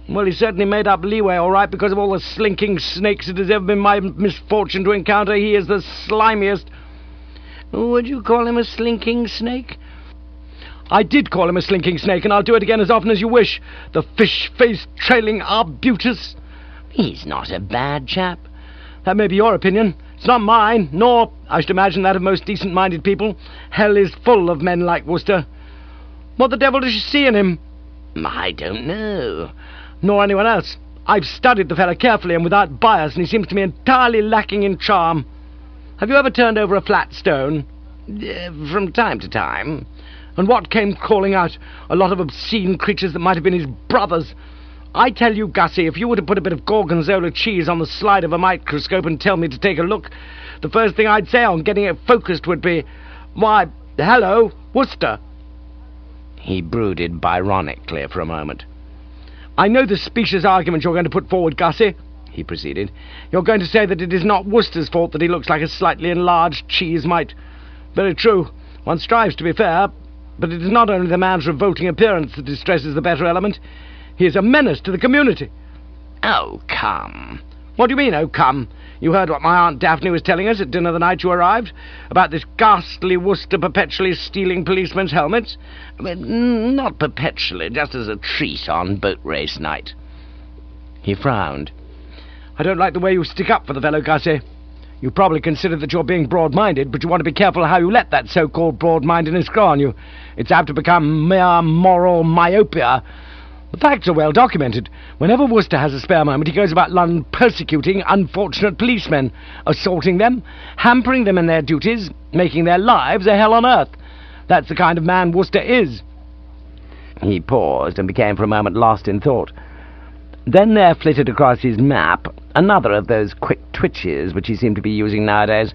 "Well, he certainly made up leeway all right, because of all the slinking snakes it has ever been my misfortune to encounter. He is the slimiest." "Would you call him a slinking snake?" "I did call him a slinking snake, and I'll do it again as often as you wish. The fish-faced trailing arbutus." "He's not a bad chap." "That may be your opinion. It's not mine, nor, I should imagine, that of most decent-minded people. Hell is full of men like Wooster." "What the devil does she see in him?" "I don't know." "Nor anyone else. I've studied the fellow carefully and without bias, and he seems to me entirely lacking in charm. Have you ever turned over a flat stone?" "From time to time." "And what came crawling out? A lot of obscene creatures that might have been his brothers. I tell you, Gussie, if you were to put a bit of gorgonzola cheese on the slide of a microscope and tell me to take a look, the first thing I'd say on getting it focused would be, 'Why, hello, Wooster.'" He brooded Byronically for a moment. "I know the specious argument you're going to put forward, Gussie," he proceeded. "You're going to say that it is not Wooster's fault that he looks like a slightly enlarged cheese mite." Very true. One strives to be fair, but it is not only the man's revolting appearance that distresses the better element. He is a menace to the community. Oh, come. What do you mean, oh, come? You heard what my Aunt Daphne was telling us at dinner the night you arrived, about this ghastly Wooster perpetually stealing policemen's helmets? Not perpetually, just as a treat on boat race night. He frowned. I don't like the way you stick up for the fellow, Gussie. You probably consider that you're being broad-minded, but you want to be careful how you let that so-called broad-mindedness grow on you. It's apt to become mere moral myopia. The facts are well documented. Whenever Wooster has a spare moment, he goes about London persecuting unfortunate policemen, assaulting them, hampering them in their duties, making their lives a hell on earth. That's the kind of man Wooster is. He paused and became for a moment lost in thought. Then there flitted across his map another of those quick twitches which he seemed to be using nowadays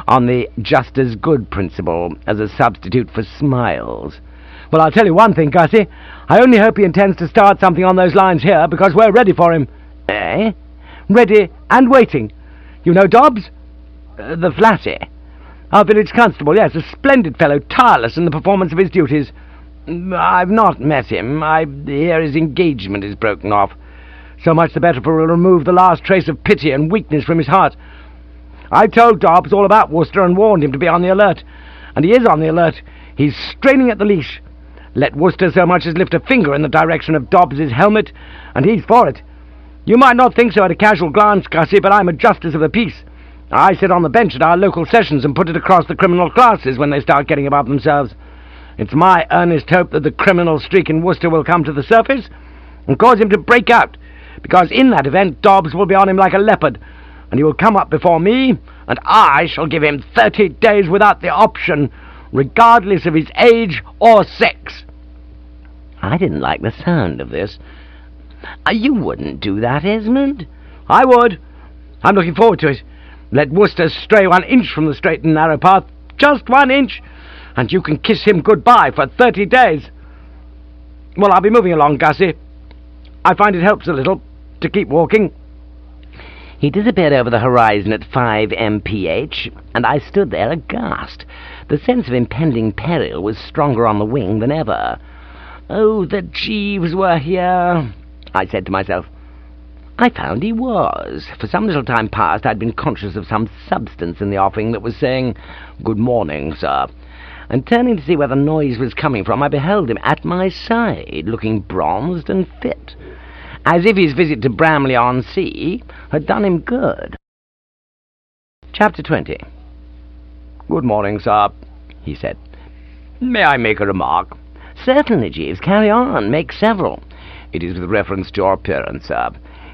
on the just as good principle as a substitute for smiles. Well, I'll tell you one thing, Gussie. I only hope he intends to start something on those lines here, because we're ready for him. Eh? Ready and waiting. You know Dobbs? The flatty? Our village constable, yes, a splendid fellow, tireless in the performance of his duties. I've not met him. I hear his engagement is broken off. So much the better, for we'll remove the last trace of pity and weakness from his heart. I told Dobbs all about Wooster and warned him to be on the alert. And he is on the alert. He's straining at the leash. Let Wooster so much as lift a finger in the direction of Dobbs's helmet, and he's for it. You might not think so at a casual glance, Gussie, but I'm a justice of the peace. I sit on the bench at our local sessions and put it across the criminal classes when they start getting above themselves. It's my earnest hope that the criminal streak in Wooster will come to the surface and cause him to break out, because in that event Dobbs will be on him like a leopard, and he will come up before me, and I shall give him 30 days without the option, regardless of his age or sex. I didn't like the sound of this. You wouldn't do that, Esmond? I would. I'm looking forward to it. Let Wooster stray 1 inch from the straight and narrow path, just 1 inch, and you can kiss him goodbye for 30 days. Well, I'll be moving along, Gussie. I find it helps a little to keep walking. He disappeared over the horizon at 5 mph, and I stood there aghast. The sense of impending peril was stronger on the wing than ever. Oh, that Jeeves were here, I said to myself. I found he was. For some little time past I'd been conscious of some substance in the offing that was saying, "Good morning, sir." And turning to see where the noise was coming from, I beheld him at my side, looking bronzed and fit, as if his visit to Bramley-on-Sea had done him good. Chapter 20. "Good morning, sir," he said. "May I make a remark?" "Certainly, Jeeves. Carry on. Make several." "It is with reference to your appearance, sir.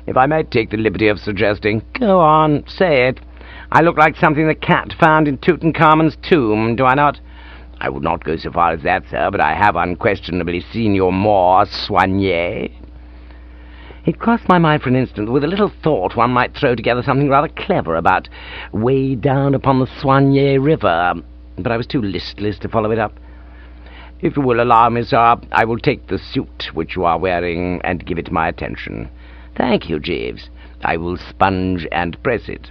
If I may take the liberty of suggesting—" "Go on. Say it. I look like something the cat found in Tutankhamun's tomb, do I not?" "I would not go so far as that, sir, but I have unquestionably seen you more soigné." It crossed my mind for an instant that with a little thought one might throw together something rather clever about way down upon the Soigné River, but I was too listless to follow it up. "If you will allow me, sir, I will take the suit which you are wearing and give it my attention." "Thank you, Jeeves." "I will sponge and press it."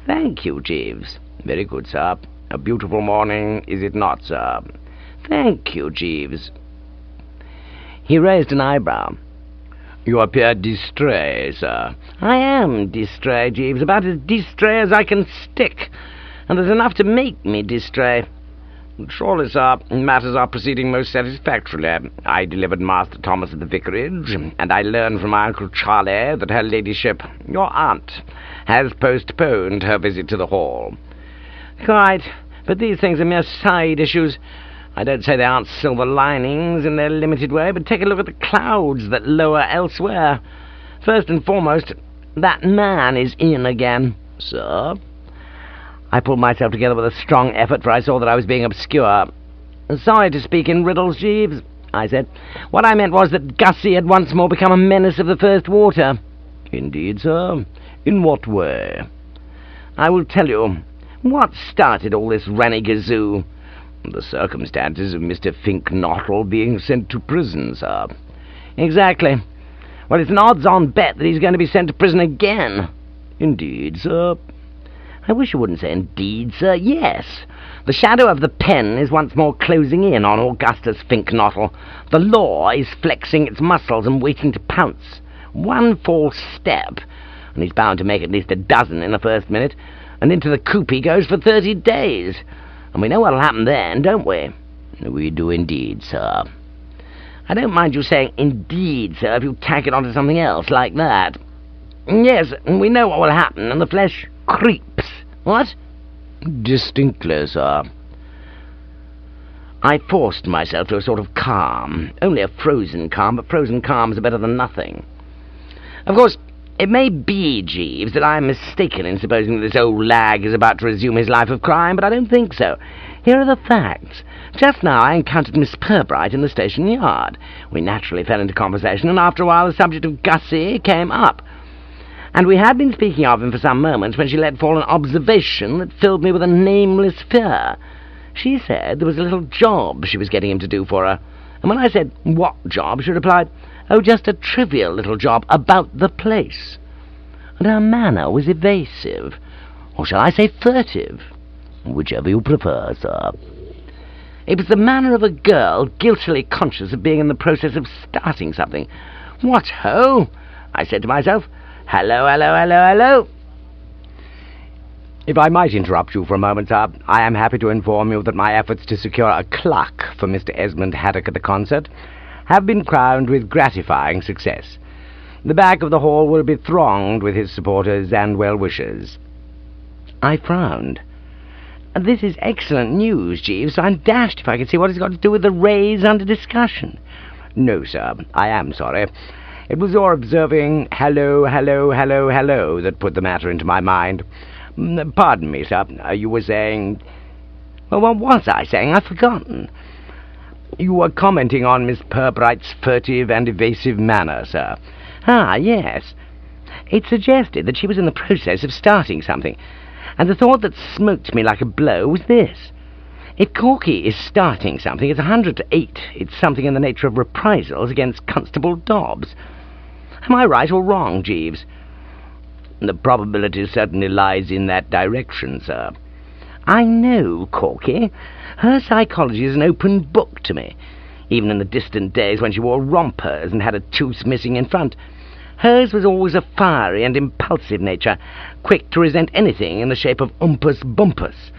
"Thank you, Jeeves." "Very good, sir. A beautiful morning, is it not, sir?" "Thank you, Jeeves." He raised an eyebrow. "You appear distrait, sir." "I am distrait, Jeeves, about as distrait as I can stick, and there's enough to make me distrait." "Surely, sir, matters are proceeding most satisfactorily. I delivered Master Thomas at the vicarage, and I learned from my Uncle Charlie that her ladyship, your aunt, has postponed her visit to the Hall." "Quite, but these things are mere side issues. I don't say they aren't silver linings in their limited way, but take a look at the clouds that lower elsewhere. First and foremost, that man is in again." "Sir?" I pulled myself together with a strong effort, for I saw that I was being obscure. "Sorry to speak in riddles, Jeeves," I said. "What I meant was that Gussie had once more become a menace of the first water." "Indeed, sir? In what way?" "I will tell you. What started all this ranny-gazoo?" "The circumstances of Mr. Fink-Nottle being sent to prison, sir." "Exactly. Well, it's an odds-on bet that he's going to be sent to prison again." "Indeed, sir?" I wish you wouldn't say indeed, sir. Yes, the shadow of the pen is once more closing in on Augustus Finknottle. The law is flexing its muscles and waiting to pounce. One false step, and he's bound to make at least a dozen in the first minute, and into the coop he goes for 30 days. And we know what'll happen then, don't we? We do indeed, sir. I don't mind you saying indeed, sir, if you tack it onto something else like that. Yes, and we know what will happen, and the flesh creeps. What? Distinctly, sir. I forced myself to a sort of calm. Only a frozen calm, but frozen calms are better than nothing. Of course, it may be, Jeeves, that I am mistaken in supposing that this old lag is about to resume his life of crime, but I don't think so. Here are the facts. Just now I encountered Miss Pirbright in the station yard. We naturally fell into conversation, and after a while the subject of Gussie came up. And we had been speaking of him for some moments when she let fall an observation that filled me with a nameless fear. She said there was a little job she was getting him to do for her, and when I said, "What job?" she replied, "Oh, just a trivial little job about the place." And her manner was evasive, or shall I say furtive? Whichever you prefer, sir. It was the manner of a girl guiltily conscious of being in the process of starting something. "What ho!" I said to myself. "Hello, hello, hello, hello." If I might interrupt you for a moment, sir, I am happy to inform you that my efforts to secure a cluck for Mr. Esmond Haddock at the concert have been crowned with gratifying success. The back of the hall will be thronged with his supporters and well-wishers. I frowned. This is excellent news, Jeeves, so I'm dashed if I can see what it's got to do with the raise under discussion. No, sir, I am sorry. It was your observing hello, hello, hello, hello that put the matter into my mind. Pardon me, sir, you were saying... Well, what was I saying? I've forgotten. You were commenting on Miss Pirbright's furtive and evasive manner, sir. Ah, yes. It suggested that she was in the process of starting something, and the thought that smoked me like a blow was this. If Corky is starting something, it's 100 to 8. It's something in the nature of reprisals against Constable Dobbs. Am I right or wrong, Jeeves? The probability certainly lies in that direction, sir. I know Corky. Her psychology is an open book to me, even in the distant days when she wore rompers and had a tooth missing in front. Hers was always a fiery and impulsive nature, quick to resent anything in the shape of umpus bumpus.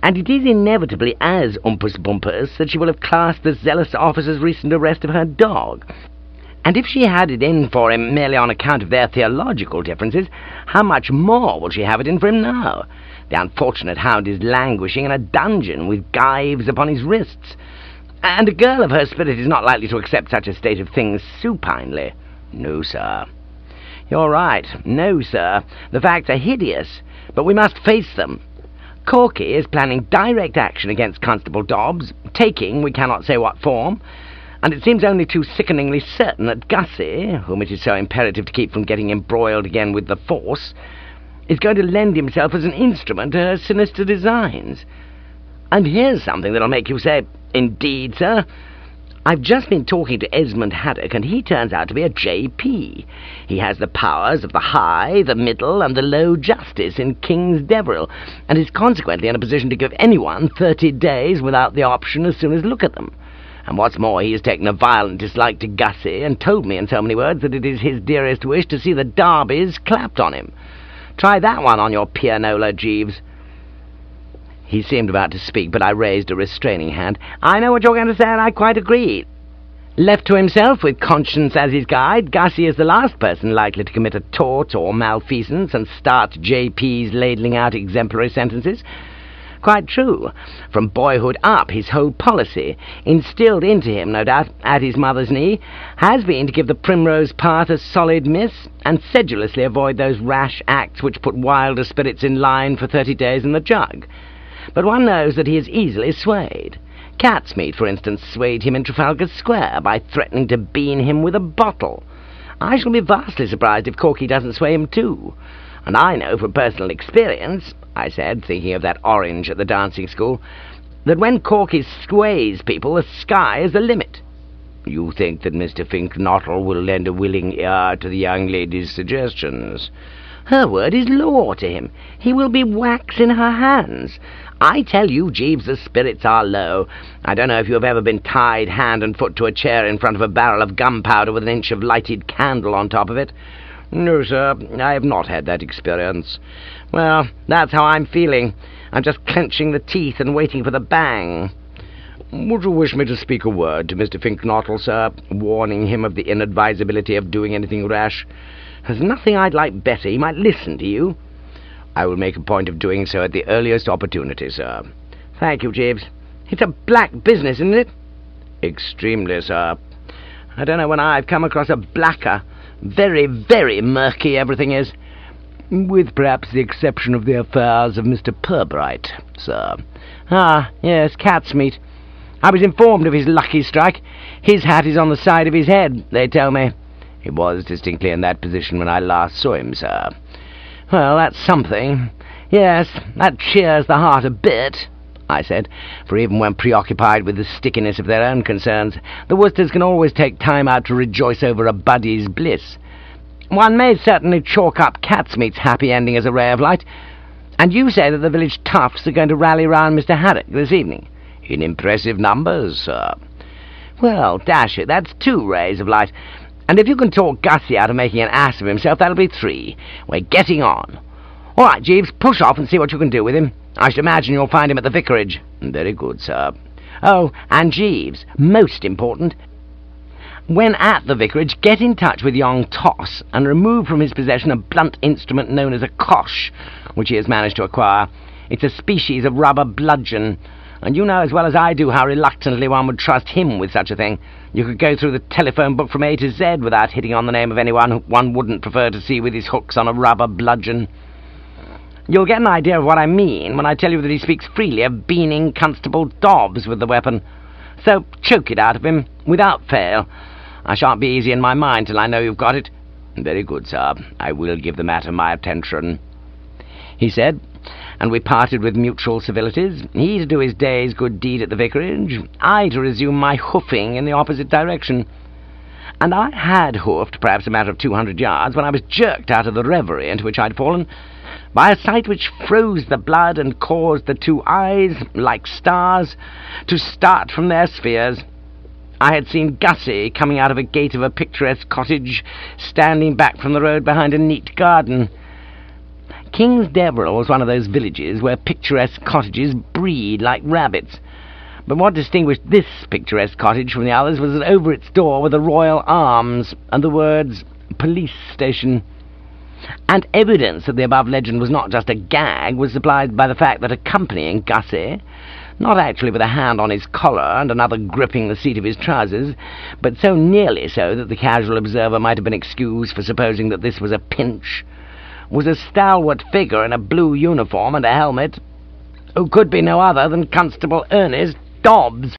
And it is inevitably as umpus bumpus that she will have classed the zealous officer's recent arrest of her dog. And if she had it in for him merely on account of their theological differences, how much more will she have it in for him now? The unfortunate hound is languishing in a dungeon with gyves upon his wrists, and a girl of her spirit is not likely to accept such a state of things supinely. No, sir. You're right. No, sir. The facts are hideous, but we must face them. Corky is planning direct action against Constable Dobbs, taking we cannot say what form, and it seems only too sickeningly certain that Gussie, whom it is so imperative to keep from getting embroiled again with the force, is going to lend himself as an instrument to her sinister designs. And here's something that'll make you say, "Indeed, sir." I've just been talking to Esmond Haddock, and he turns out to be a J.P. He has the powers of the high, the middle, and the low justice in King's Deverill, and is consequently in a position to give anyone 30 days without the option as soon as look at them. And what's more, he has taken a violent dislike to Gussie, and told me in so many words that it is his dearest wish to see the Darbies clapped on him. Try that one on your pianola, Jeeves. He seemed about to speak, but I raised a restraining hand. I know what you're going to say, and I quite agree. Left to himself, with conscience as his guide, Gussie is the last person likely to commit a tort or malfeasance and start J.P.'s ladling out exemplary sentences. Quite true. From boyhood up, his whole policy, instilled into him, no doubt, at his mother's knee, has been to give the primrose path a solid miss, and sedulously avoid those rash acts which put wilder spirits in line for 30 days in the jug. But one knows that he is easily swayed. Catsmeat, for instance, swayed him in Trafalgar Square by threatening to bean him with a bottle. I shall be vastly surprised if Corky doesn't sway him too. And I know from personal experience, I said, thinking of that orange at the dancing school, that when Corky sways people, the sky is the limit. You think that Mr. Finknottle will lend a willing ear to the young lady's suggestions? Her word is law to him. He will be wax in her hands. I tell you, Jeeves, the spirits are low. I don't know if you have ever been tied hand and foot to a chair in front of a barrel of gunpowder with an inch of lighted candle on top of it. No, sir, I have not had that experience. Well, that's how I'm feeling. I'm just clenching the teeth and waiting for the bang. Would you wish me to speak a word to Mr. Finknottle, sir, warning him of the inadvisability of doing anything rash? There's nothing I'd like better. He might listen to you. I will make a point of doing so at the earliest opportunity, sir. Thank you, Jeeves. It's a black business, isn't it? Extremely, sir. I don't know when I've come across a blacker. Very, very murky everything is. With perhaps the exception of the affairs of Mr. Pirbright, sir. Ah, yes, cat's meat. I was informed of his lucky strike. His hat is on the side of his head, they tell me. He was distinctly in that position when I last saw him, sir. Well, that's something. Yes, that cheers the heart a bit, I said, for even when preoccupied with the stickiness of their own concerns, the Woosters can always take time out to rejoice over a buddy's bliss. One may certainly chalk up Catsmeat's happy ending as a ray of light. And you say that the village toughs are going to rally round Mr. Haddock this evening? In impressive numbers, sir. Well, dash it, that's 2 rays of light. And if you can talk Gussie out of making an ass of himself, that'll be 3. We're getting on. All right, Jeeves, push off and see what you can do with him. I should imagine you'll find him at the vicarage. Very good, sir. Oh, and Jeeves, most important, when at the vicarage, get in touch with young Toss and remove from his possession a blunt instrument known as a cosh, which he has managed to acquire. It's a species of rubber bludgeon, and you know as well as I do how reluctantly one would trust him with such a thing. You could go through the telephone book from A to Z without hitting on the name of anyone one wouldn't prefer to see with his hooks on a rubber bludgeon. You'll get an idea of what I mean when I tell you that he speaks freely of beaning Constable Dobbs with the weapon. So choke it out of him, without fail. I shan't be easy in my mind till I know you've got it. Very good, sir. I will give the matter my attention, he said, and we parted with mutual civilities, he to do his day's good deed at the vicarage, I to resume my hoofing in the opposite direction. And I had hoofed perhaps a matter of 200 yards when I was jerked out of the reverie into which I'd fallen by a sight which froze the blood and caused the 2 eyes, like stars, to start from their spheres. I had seen Gussie coming out of a gate of a picturesque cottage, standing back from the road behind a neat garden. Kingsdeverell was one of those villages where picturesque cottages breed like rabbits. But what distinguished this picturesque cottage from the others was that over its door were the royal arms and the words "Police Station." And evidence that the above legend was not just a gag was supplied by the fact that accompanying Gussie, not actually with a hand on his collar and another gripping the seat of his trousers, but so nearly so that the casual observer might have been excused for supposing that this was a pinch, was a stalwart figure in a blue uniform and a helmet, who could be no other than Constable Ernest Dobbs.